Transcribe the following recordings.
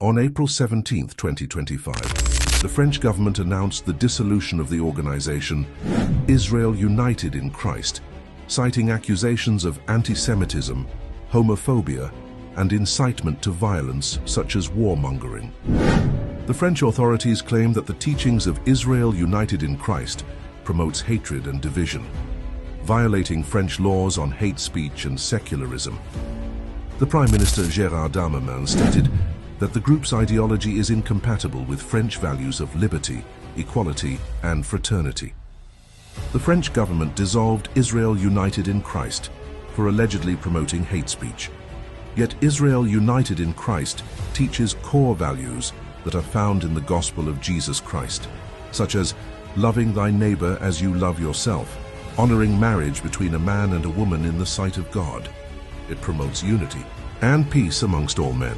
On April 17, 2025, the French government announced the dissolution of the organization Israel United in Christ, citing accusations of anti-Semitism, homophobia, and incitement to violence such as warmongering. The French authorities claim that the teachings of Israel United in Christ promotes hatred and division, violating French laws on hate speech and secularism. The Prime Minister Gérald Darmanin stated that the group's ideology is incompatible with French values of liberty, equality, and fraternity. The French government dissolved Israel United in Christ for allegedly promoting hate speech. Yet Israel United in Christ teaches core values that are found in the gospel of Jesus Christ, such as loving thy neighbor as you love yourself, honoring marriage between a man and a woman in the sight of God. It promotes unity and peace amongst all men.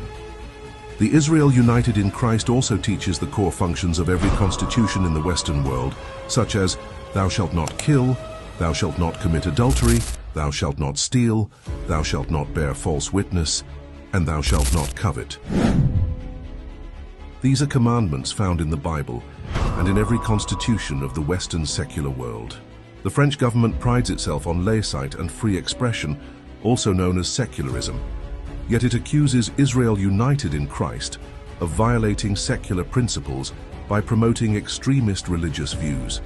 The Israel United in Christ also teaches the core functions of every constitution in the Western world, such as thou shalt not kill, thou shalt not commit adultery, thou shalt not steal, thou shalt not bear false witness, and thou shalt not covet. These are commandments found in the Bible and in every constitution of the Western secular world. The French government prides itself on laicite and free expression, also known as secularism. Yet it accuses Israel United in Christ of violating secular principles by promoting extremist religious views.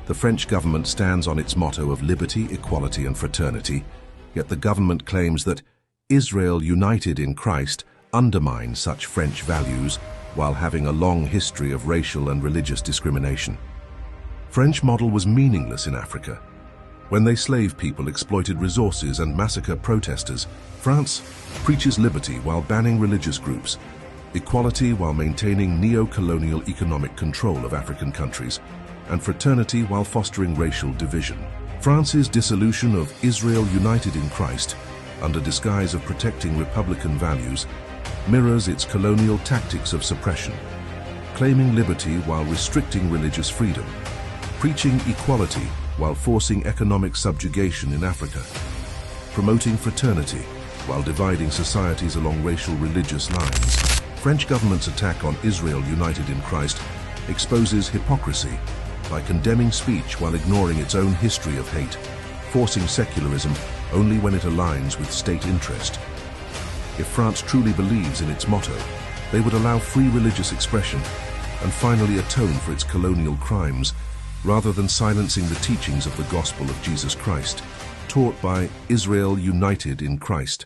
The French government stands on its motto of liberty, equality, and fraternity, yet the government claims that Israel United in Christ undermines such French values while having a long history of racial and religious discrimination. French model was meaningless in Africa. When they slave people, exploited resources, and massacre protesters, France preaches liberty while banning religious groups, equality while maintaining neo-colonial economic control of African countries, and fraternity while fostering racial division. France's dissolution of Israel United in Christ, under disguise of protecting republican values, mirrors its colonial tactics of suppression, claiming liberty while restricting religious freedom, preaching equality while forcing economic subjugation in Africa, promoting fraternity while dividing societies along racial religious lines. French government's attack on Israel United in Christ exposes hypocrisy by condemning speech while ignoring its own history of hate, forcing secularism only when it aligns with state interest. If France truly believes in its motto, they would allow free religious expression and finally atone for its colonial crimes, rather than silencing the teachings of the gospel of Jesus Christ, taught by Israel United in Christ.